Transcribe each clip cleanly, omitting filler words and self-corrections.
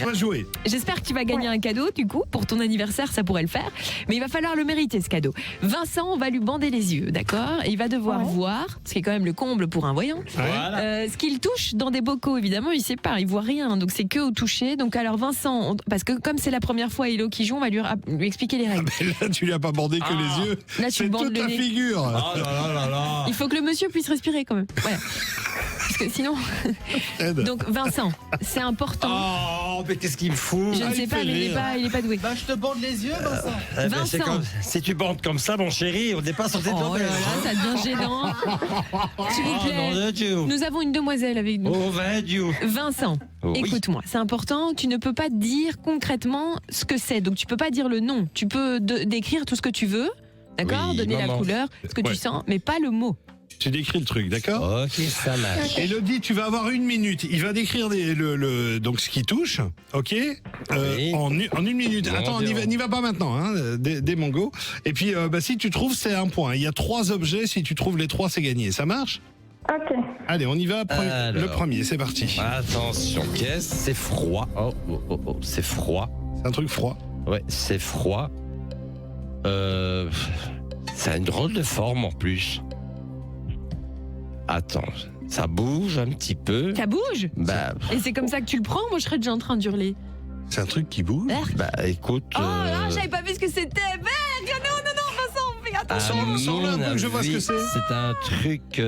partir. On va jouer. J'espère que tu vas gagner un cadeau, du coup, pour ton anniversaire, ça pourrait le faire. Mais il va falloir le mériter, ce cadeau. Vincent, on va lui bander les yeux, d'accord? Et il va devoir voir, ce qui est quand même le comble pour un voyant, Voilà. ce qu'il touche dans des bocaux, évidemment, il sait pas, il voit rien, donc c'est que au toucher. Donc alors Vincent, parce que comme c'est la première fois Hello qui joue, on va lui expliquer les règles. Mais là, tu lui as pas bandé que les yeux. Là, tu C'est bandes toute le la nez. figure. Oh là là là là. Il faut que le monsieur puisse respirer quand même. Voilà. Parce que sinon. Aide. Donc Vincent, c'est important. Oh, mais qu'est-ce qu'il me fout? Je ne sais il pas, fait mais il rire. est pas doué. Bah, je te bande les yeux, Vincent. Eh ben, c'est Vincent. si tu bandes comme ça, mon chéri, on n'est pas sorti de Oh là l'auberge. là, ça devient gênant. S'il vous Oh non plaît. de Dieu. Nous avons une demoiselle avec nous. Oh, va Dieu. Vincent, Oui. écoute-moi, c'est important, tu ne peux pas dire concrètement ce que c'est, donc tu peux pas dire le nom, tu peux décrire tout ce que tu veux, d'accord, Oui, donner la maman. couleur, ce que Ouais. tu sens, mais pas le mot. Tu décris le truc, d'accord? Ok, ça marche. Elodie, tu vas avoir 1 minute. Il va décrire donc ce qui touche, ok? Oui. En 1 minute. Mon Attends, Dieu. n'y va pas maintenant, hein, des mangos. Et puis, si tu trouves, c'est 1 point. Il y a 3 objets. Si tu trouves les 3, c'est gagné. Ça marche? Ok. Allez, on y va. Alors. Le premier, c'est parti. Attention, qu'est-ce? C'est froid. Oh, c'est froid. C'est un truc froid. Ouais, c'est froid. Ça a une drôle de forme en plus. Attends, ça bouge un petit peu. Ça bouge. Bah, Et c'est comme ça que tu le prends, moi je serais déjà en train d'hurler. C'est un truc qui bouge. bah écoute. Oh là, j'avais pas vu ce que c'était. Merde, non, Vincent, fais attention. Sors-le un peu que je vois ce que c'est. C'est un truc.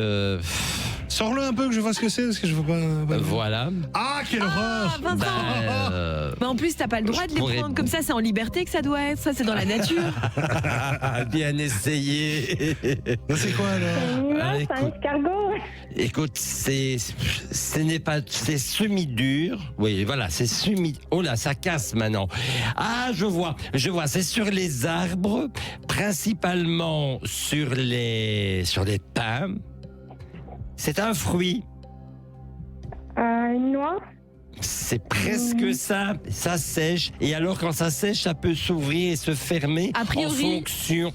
Sors-le un peu que je vois ce que c'est, parce que je veux pas. Voilà. Ah, quelle horreur! Vincent. Bah, Mais en plus, t'as pas le droit de les pourrais- prendre comme ça, c'est en liberté que ça doit être, ça c'est dans la nature. bien essayé. C'est quoi alors? Ah, C'est un écoute. escargot. Écoute, ce n'est pas, c'est semi-dur. Oui, voilà, c'est semi. Oh là, ça casse maintenant. Ah, je vois. C'est sur les arbres, principalement sur les pins. C'est un fruit. Une noix. C'est presque ça. Ça sèche. Et alors, quand ça sèche, ça peut s'ouvrir et se fermer A priori,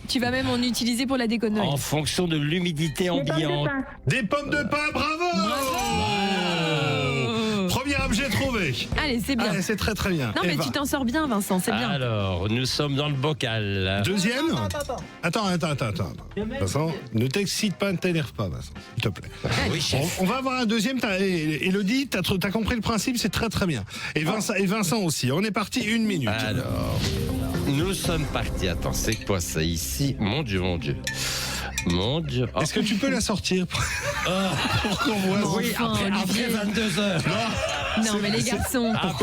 tu vas même en utiliser pour la déconne. en fonction de l'humidité Des pommes de ambiante. pin. Des pommes de pain, bravo! Premier objet trouvé. Allez, c'est bien. Allez, c'est très très bien. Non, mais Eva. tu t'en sors bien, Vincent, c'est bien. Alors, nous sommes dans le bocal. Deuxième? Attends. Attends. Vincent, ne t'excite pas, ne t'énerve pas, Vincent, s'il te plaît. Oui, chef. On va avoir un deuxième. Elodie, t'as compris le principe, c'est très très bien. Et Vincent aussi. On est parti 1 minute. Alors, nous sommes partis. Attends, c'est quoi ça ici? Mon Dieu. Mon Dieu. Oh. Est-ce que tu peux la sortir pour qu'on voit, Oui, Enfin, Olivier. après 22h. Non, mais les garçons. pour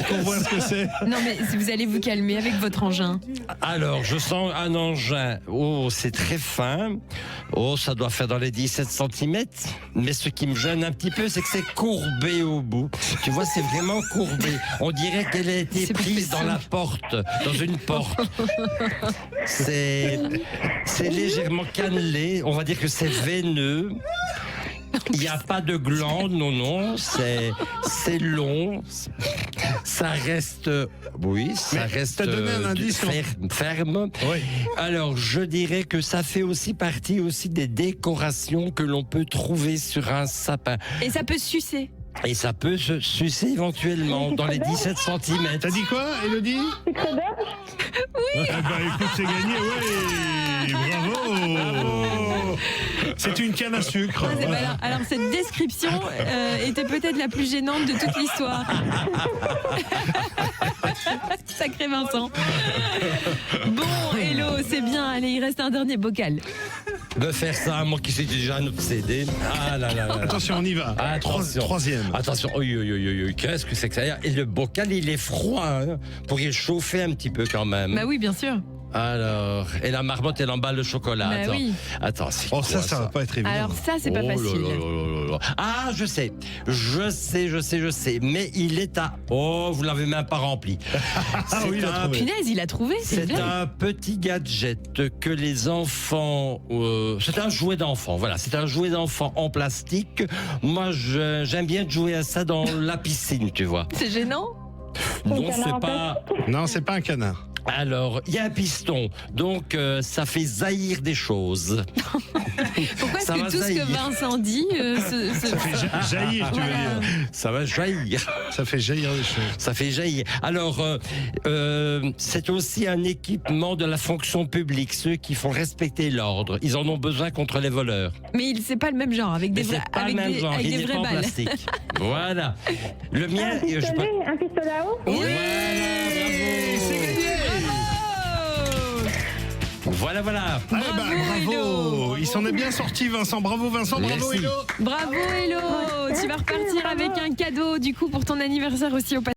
qu'on voit ce que c'est? Non, mais vous allez vous calmer avec votre engin. Alors, je sens un engin. Oh, c'est très fin. Oh, ça doit faire dans les 17 cm. Mais ce qui me gêne un petit peu, c'est que c'est courbé au bout. Tu vois, c'est vraiment courbé. On dirait qu'elle a été C'est prise pas dans la porte, dans une porte. C'est légèrement cannelé. On va dire que c'est veineux. Il n'y a pas de glande, non, c'est long, ça reste, oui, ça Mais reste t'as donné un indice, ferme. Oui. Alors, je dirais que ça fait aussi partie aussi des décorations que l'on peut trouver sur un sapin. Et ça peut sucer. Et ça peut se sucer éventuellement dans les 17 cm. T'as dit quoi, Elodie? Sucre d'orge. Eh ben, écoute, c'est gagné, oui. Bravo. C'est une canne à sucre. Ah, c'est malin. Alors, cette description était peut-être la plus gênante de toute l'histoire. Sacré Vincent. Bon, hello, c'est bien. Allez, il reste un dernier bocal. De faire ça, moi qui suis déjà un obsédé. Ah là là là. Attention, on y va. Attention. Troisième. Attention, qu'est-ce que c'est que ça? Et le bocal, il est froid. Hein. Pour y chauffer un petit peu quand même. Bah oui, bien sûr. Alors, et la marmotte, elle emballe le chocolat. Bah Attends, oui. Attends, c'est Oh, quoi, ça va pas être évident. Alors ça, c'est pas Oh là facile. là là là là. Ah, je sais. Mais il est à... Oh, vous l'avez même pas rempli. C'est oui, il a un- trouvé. Punaise, il a trouvé, c'est C'est vrai. un petit gadget que les enfants... c'est un jouet d'enfant, voilà. C'est un jouet d'enfant en plastique. Moi, j'aime bien jouer à ça dans la piscine, tu vois. C'est gênant. Non, canard c'est en pas... Non, c'est pas un canard. Alors, il y a un piston, donc ça fait jaillir des choses. Pourquoi est-ce Ça que va tout ce jaillir. que Vincent dit Ça fait jaillir, tu veux Voilà. dire. Ça va jaillir. Ça fait jaillir des choses. Ça fait jaillir. Alors, c'est aussi un équipement de la fonction publique, ceux qui font respecter l'ordre. Ils en ont besoin contre les voleurs. Mais c'est pas le même genre, avec des Mais vrais, c'est pas avec le même des, genre, avec il des n'est vraies pas en balles. plastique. Voilà. Le mien, Un pistolet à eau? Voilà, bravo. Voilà. Ah, bah, bravo. Hello. Il s'en est bien sorti, Vincent. Bravo, Vincent. Bravo, Merci. Hello. Bravo Hello, tu vas repartir avec un cadeau du coup pour ton anniversaire aussi au